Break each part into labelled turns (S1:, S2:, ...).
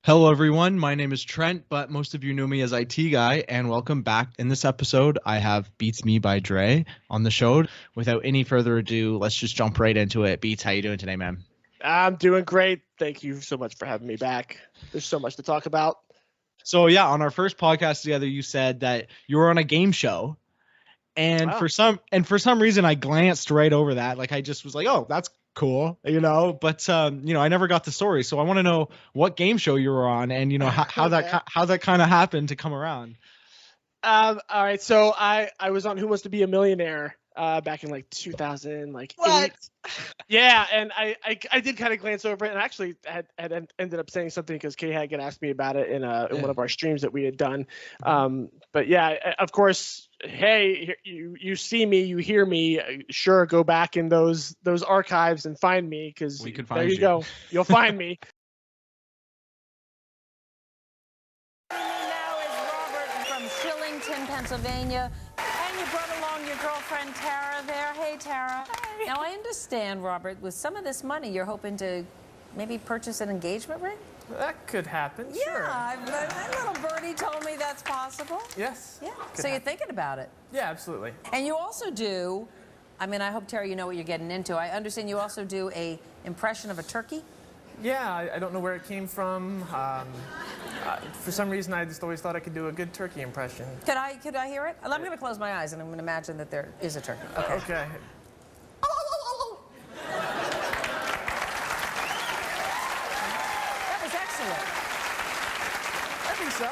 S1: Hello, everyone. My name is Trent, but most of you know me as IT Guy, and welcome back. In this episode, I have Beatsmebydre on the show. Without any further ado, let's just jump right into it. Beats, how you doing today, man?
S2: I'm doing great. Thank you so much for having me back. There's so much to talk about.
S1: So yeah, on our first podcast together, you said that you were on a game show, and for some reason, I glanced right over that. Like I just was like, "Oh, that's cool," But I never got the story, so I want to know what game show you were on, and how that kind of happened to come around.
S2: All right, so I was on Who Wants to Be a Millionaire back in like 2000, like
S1: What?
S2: 8. Yeah, and I did kind of glance over it, and actually had ended up saying something because Kay had asked me about it in one of our streams that we had done. But yeah, of course. Hey, you see me, you hear me. Sure, go back in those archives and find me, because there you go. You'll find me.
S3: Now is Robert from Shillington, Pennsylvania, and you brought along your girlfriend Tara there. Hey, Tara.
S4: Hi.
S3: Now I understand, Robert, with some of this money, you're hoping to maybe purchase an engagement ring.
S4: That could happen, sure.
S3: Yeah, my little birdie told me that's possible.
S4: Yes.
S3: Yeah, so you're thinking about it.
S4: Yeah, absolutely.
S3: And you also do, I hope, Tara, you know what you're getting into. I understand you also do a impression of a turkey.
S4: Yeah, I don't know where it came from. For some reason, I just always thought I could do a good turkey impression.
S3: Could I hear it? I'm going to close my eyes, and I'm going to imagine that there is a turkey. Okay.
S4: Okay. I think so.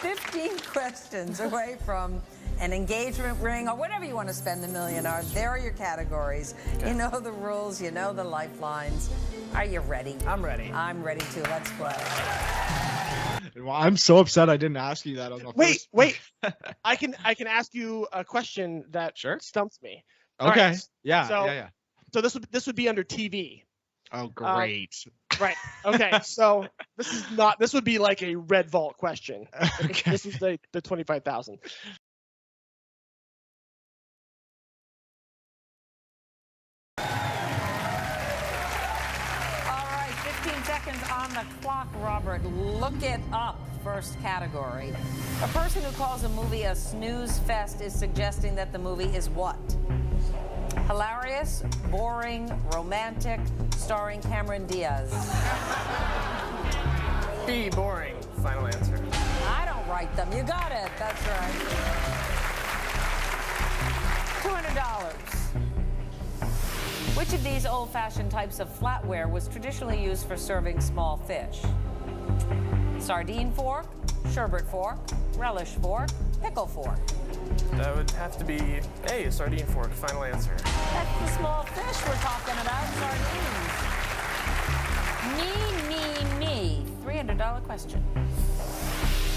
S3: 15 questions away from an engagement ring or whatever you want to spend the million on. There are your categories. Okay. You know the rules, you know the lifelines. Are you ready?
S4: I'm ready.
S3: I'm ready too. Let's play.
S1: Well, I'm so upset I didn't ask you that on the first.
S2: Wait. I can ask you a question that stumps me.
S1: Okay.
S2: Right.
S1: Yeah.
S2: So this would be under TV.
S1: Oh, great.
S2: Right. Okay. So this would be like a Red Vault question.
S1: Okay.
S2: This is the 25,000.
S3: All right, 15 seconds on the clock, Robert. Look it up. First category. A person who calls a movie a snooze fest is suggesting that the movie is what? Hilarious, boring, romantic, starring Cameron Diaz.
S4: B, boring. Final answer.
S3: I don't write them. You got it. That's right. $200. Which of these old-fashioned types of flatware was traditionally used for serving small fish? Sardine fork, sherbet fork, relish fork, pickle fork.
S4: That would have to be A, a sardine fork. Final answer.
S3: That's the small fish we're talking about, sardines. Me. $300 question.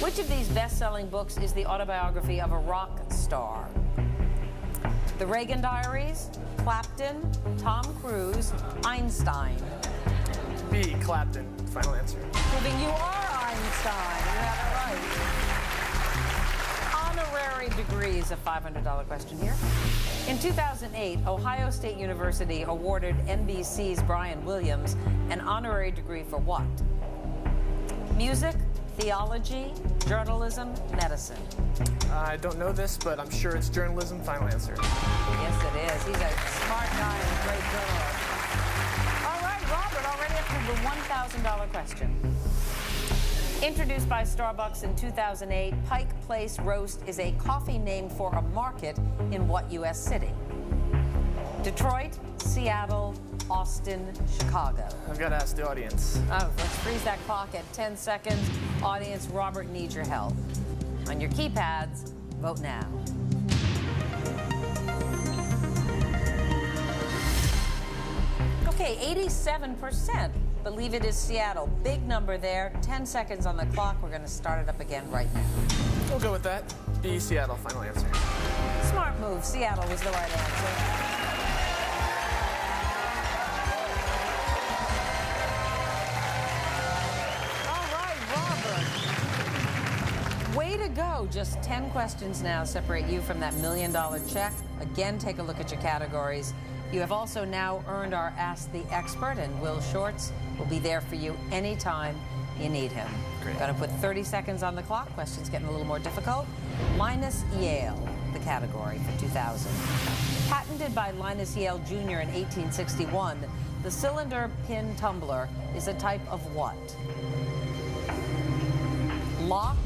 S3: Which of these best-selling books is the autobiography of a rock star? The Reagan Diaries, Clapton, Tom Cruise, Einstein.
S4: B, Clapton. Final answer.
S3: Proving you are Einstein. You have it right. Honorary degrees, a $500 question here. In 2008, Ohio State University awarded NBC's Brian Williams an honorary degree for what? Music, theology, journalism, medicine.
S4: I don't know this, but I'm sure it's journalism. Final answer.
S3: Yes, it is. He's a smart guy and a great journalist. All right, Robert, already up to the $1,000 question. Introduced by Starbucks in 2008, Pike Place Roast is a coffee named for a market in what U.S. city? Detroit, Seattle, Austin, Chicago.
S4: I've got to ask the audience.
S3: Oh, let's freeze that clock at 10 seconds. Audience, Robert needs your help. On your keypads, vote now. Okay, 87% believe it is Seattle. Big number there. 10 seconds on the clock. We're going to start it up again right now.
S4: We'll go with that. B, Seattle. Final answer.
S3: Smart move. Seattle was the right answer. Way to go. Just 10 questions now separate you from that $1 million check. Again, take a look at your categories. You have also now earned our Ask the Expert, and Will Shortz will be there for you anytime you need him.
S4: Great.
S3: Gonna put 30 seconds on the clock. Question's getting a little more difficult. Linus Yale, the category for 2000. Patented by Linus Yale Jr. in 1861, the cylinder pin tumbler is a type of what? Lock,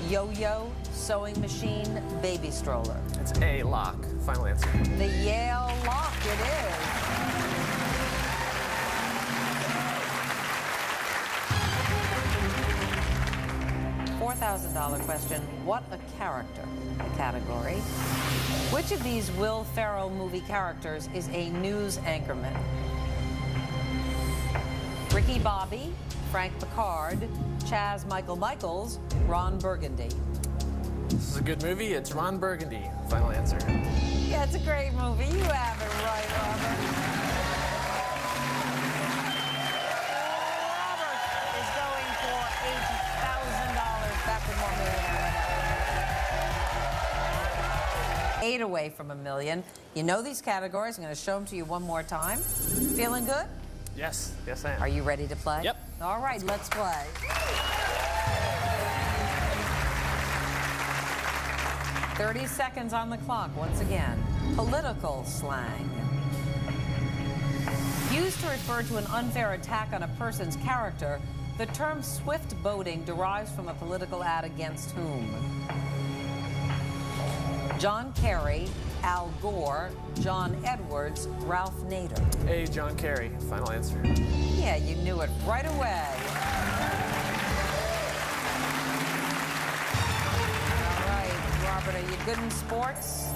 S3: yo-yo, sewing machine, baby stroller.
S4: It's A, lock. Final answer.
S3: The Yale lock, it is. $4,000 question. What a character? The category. Which of these Will Ferrell movie characters is a news anchorman? Ricky Bobby, Frank Picard, Chaz Michael Michaels, Ron Burgundy.
S4: This is a good movie. It's Ron Burgundy. Final answer.
S3: Yeah, it's a great movie. You have it right, Robert. Robert is going for $8,000 back with more Millionaire. 8 away from $1 million. You know these categories. I'm going to show them to you one more time. Feeling good?
S4: Yes. Yes, I am.
S3: Are you ready to play?
S4: Yep.
S3: All right, let's play. "30 seconds on the clock, once again. Political slang. Used to refer to an unfair attack on a person's character, the term swift boating derives from a political ad against whom? John Kerry, Al Gore, John Edwards, Ralph Nader.
S4: A, John Kerry. Final answer.
S3: Yeah, you knew it right away. All right, Robert, are you good in sports?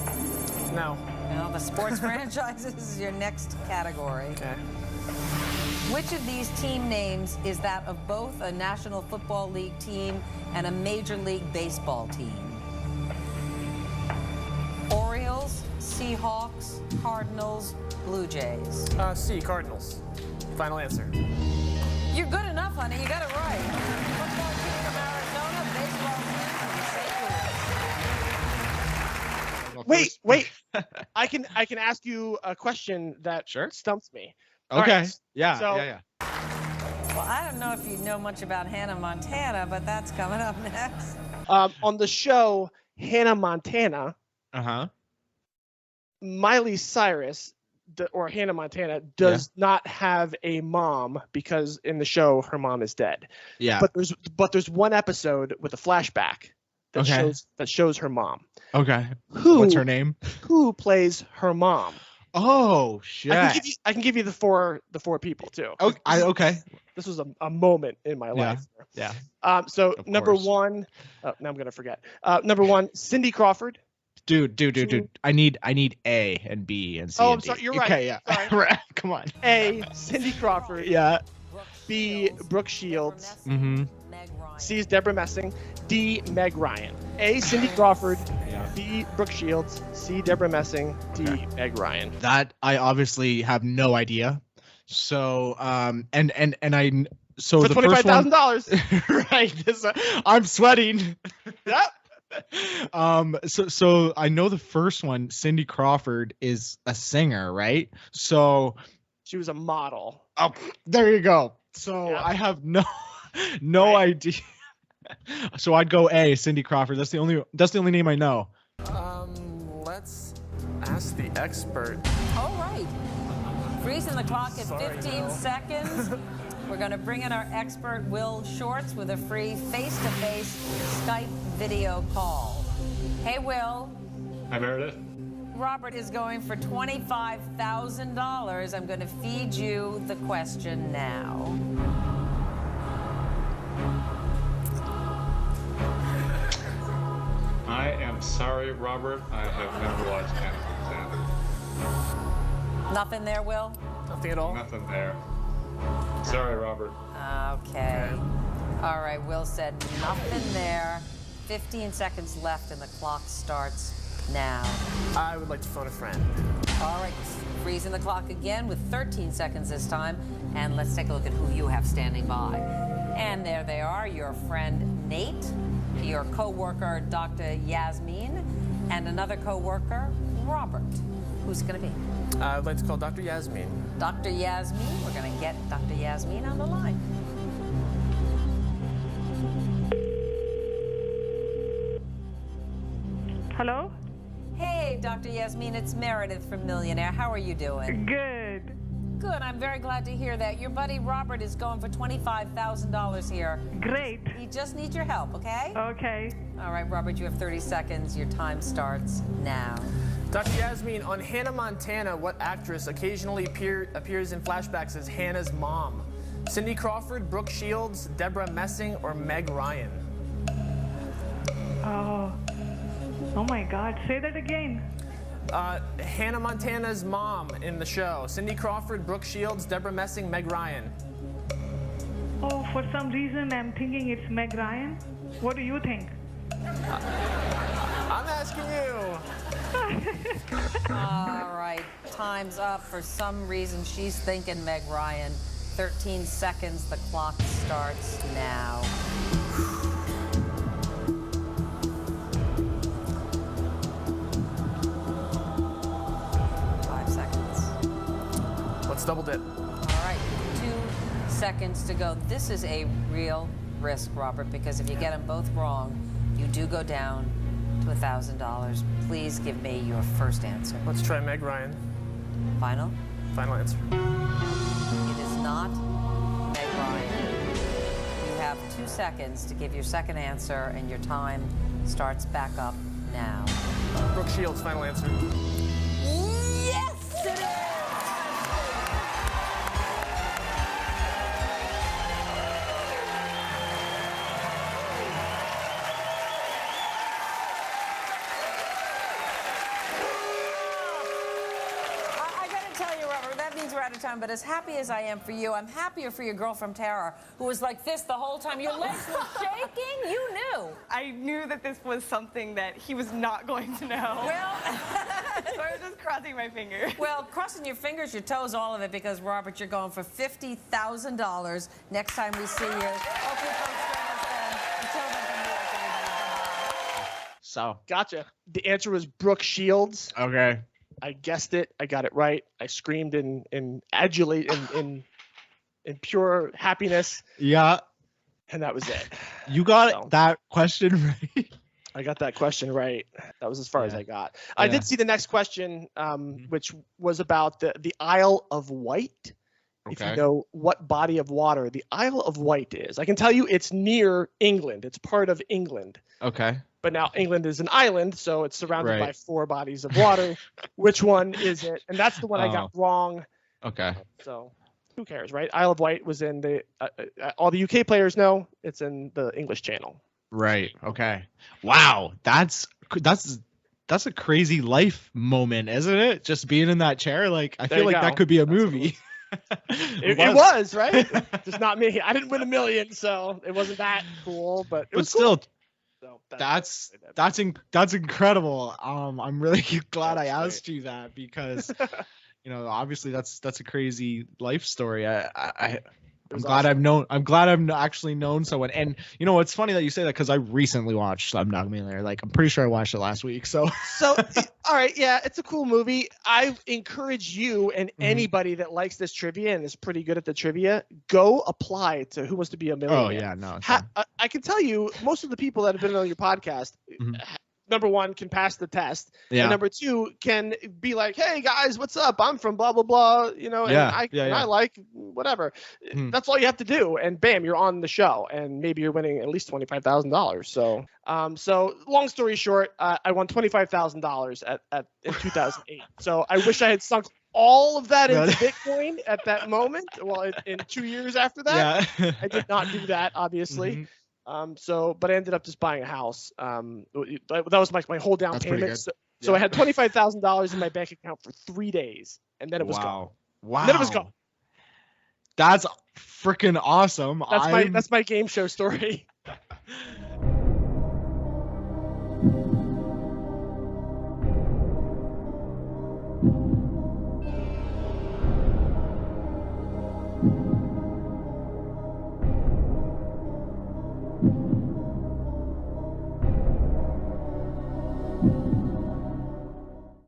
S4: No.
S3: No, the sports franchises is your next category.
S4: Okay.
S3: Which of these team names is that of both a National Football League team and a Major League Baseball team? Orioles, Seahawks, Cardinals, Blue Jays.
S4: C, Cardinals. Final answer.
S3: You're good enough, honey. You got it right. Football team from Arizona, baseball team from St. Louis.
S2: Wait. I can ask you a question that stumps me.
S1: Okay.
S2: Right.
S1: Yeah.
S2: So-
S1: yeah.
S3: Well, I don't know if you know much about Hannah Montana, but that's coming up next.
S2: On the show Hannah Montana, Miley Cyrus, or Hannah Montana, does not have a mom because in the show her mom is dead.
S1: Yeah.
S2: But there's one episode with a flashback that shows her mom.
S1: Okay. What's her name?
S2: Who plays her mom?
S1: Oh shit!
S2: I can give you the four people too.
S1: Okay.
S2: This was a moment in my life.
S1: Yeah.
S2: So number one, now I'm gonna forget. Number one, Cindy Crawford.
S1: Dude. I need A and B and C.
S2: Oh,
S1: and
S2: I'm sorry.
S1: D.
S2: You're right.
S1: Okay, yeah.
S2: Sorry.
S1: Come on.
S2: A, Cindy Crawford.
S1: Yeah.
S2: B, Brooke Shields.
S1: Mm-hmm.
S2: C is Deborah Messing. D, Meg Ryan. A, Cindy Crawford. B, Brooke Shields. C, Deborah Messing. D, Meg Ryan.
S1: That I obviously have no idea. So and I so
S2: for
S1: the first one
S2: $25,000.
S1: right. I'm sweating.
S2: Yep.
S1: So I know the first one, Cindy Crawford, is a singer, right? So
S2: she was a model.
S1: Oh, there you go. So I have no idea. So I'd go A, Cindy Crawford. That's the only name I know.
S4: Let's ask the expert.
S3: All right. Freezing the clock at 15 seconds. We're going to bring in our expert, Will Shorts, with a free face-to-face Skype video call. Hey, Will.
S5: Hi, Meredith.
S3: Robert is going for $25,000. I'm going to feed you the question now.
S5: I am sorry, Robert. I have never watched Hannah Montana.
S3: Nothing there, Will?
S4: Nothing at all?
S5: Nothing there. Sorry, Robert.
S3: Okay. All right, Will said nothing there. 15 seconds left and the clock starts now.
S4: I would like to phone a friend.
S3: All right, freezing the clock again with 13 seconds this time. And let's take a look at who you have standing by. And there they are, your friend Nate, your co-worker Dr. Yasmin, and another co-worker, Robert. Who's it going to be?
S4: I would like to call Dr. Yasmin.
S3: Dr. Yasmin, we're going to get Dr. Yasmin on the line.
S6: Hello?
S3: Hey, Dr. Yasmin, it's Meredith from Millionaire. How are you doing?
S6: Good.
S3: Good. I'm very glad to hear that. Your buddy Robert is going for $25,000 here.
S6: Great.
S3: He just needs your help, okay?
S6: Okay.
S3: All right, Robert, you have 30 seconds. Your time starts now.
S4: Dr. Yasmin, on Hannah Montana, what actress occasionally appears in flashbacks as Hannah's mom? Cindy Crawford, Brooke Shields, Deborah Messing, or Meg Ryan?
S6: Oh my God. Say that again.
S4: Hannah Montana's mom in the show. Cindy Crawford, Brooke Shields, Deborah Messing, Meg Ryan.
S6: Oh, for some reason I'm thinking it's Meg Ryan. What do you think?
S4: I'm asking you.
S3: All right, time's up. For some reason, she's thinking Meg Ryan. 13 seconds. The clock starts now. 5 seconds.
S4: Let's double dip.
S3: All right, 2 seconds to go. This is a real risk, Robert, because if you get them both wrong, you do go down to $1,000. Please give me your first answer.
S4: Let's try Meg Ryan.
S3: Final?
S4: Final answer.
S3: It is not Meg Ryan. You have 2 seconds to give your second answer, and your time starts back up now.
S4: Brooke Shields, final answer.
S3: Yes, it is! I gotta tell you, Robert, that means we're out of time, but as happy as I am for you, I'm happier for your girl from Tara, who was like this the whole time. Your legs were shaking. You knew.
S7: I knew that this was something that he was not going to know.
S3: Well,
S7: so I was just crossing my fingers.
S3: well, crossing your fingers, your toes, all of it, because, Robert, you're going for $50,000 next time we see you. Hope you folks join us then. Until then, from New York, everybody, bye-bye.
S1: So,
S2: Gotcha. The answer was Brooke Shields.
S1: okay.
S2: I guessed it. I got it right. I screamed in adulate in pure happiness,
S1: Yeah,
S2: and that was it.
S1: you got
S2: So.
S1: that question right.
S2: I got that question right. That was as far as
S1: Yeah.
S2: I got. I
S1: Yeah.
S2: did see the next question, which was about the Isle of Wight. If you
S1: Okay.
S2: know what body of water the Isle of Wight is, I can tell you it's near England. It's part of England.
S1: Okay.
S2: But now England is an island, so it's surrounded by
S1: Right.
S2: 4 bodies of water. Which one is it? And that's the one I got wrong.
S1: Okay.
S2: So who cares, right? Isle of Wight was in the all the UK players know it's in the English Channel.
S1: Right. Okay. Wow. That's a crazy life moment, isn't it? Just being in that chair. Like, I
S2: There
S1: feel
S2: you
S1: like
S2: go.
S1: that could be a
S2: That's what it
S1: movie.
S2: It was, right? Just not me. I didn't win $1 million, so it wasn't that cool. But it
S1: But
S2: was
S1: still,
S2: cool. So
S1: that's incredible. I'm really glad I
S2: That's great.
S1: asked you that because, obviously that's a crazy life story. I'm glad I'm glad I've actually known someone. And it's funny that you say that because I recently watched Slumdog Millionaire. Like, I'm pretty sure I watched it last week. So
S2: all right, yeah, it's a cool movie. I encourage you and anybody that likes this trivia and is pretty good at the trivia, go apply to Who Wants to Be a Millionaire.
S1: oh yeah, no.
S2: I can tell you, most of the people that have been on your podcast, number one, can pass the test.
S1: Yeah.
S2: And number two, can be like, hey guys, what's up? I'm from blah, blah, blah, and I like whatever. That's all you have to do. And bam, you're on the show. And maybe you're winning at least $25,000. So long story short, I won $25,000 in 2008. So I wish I had sunk all of that into Bitcoin at that moment. Well, in 2 years after that,
S1: Yeah.
S2: I did not do that, obviously. But I ended up just buying a house. That was my whole down
S1: That's pretty
S2: payment.
S1: good.
S2: So I had $25,000 in my bank account for 3 days, and then it was gone.
S1: Wow.
S2: And then it was gone.
S1: That's freaking awesome.
S2: That's my game show story.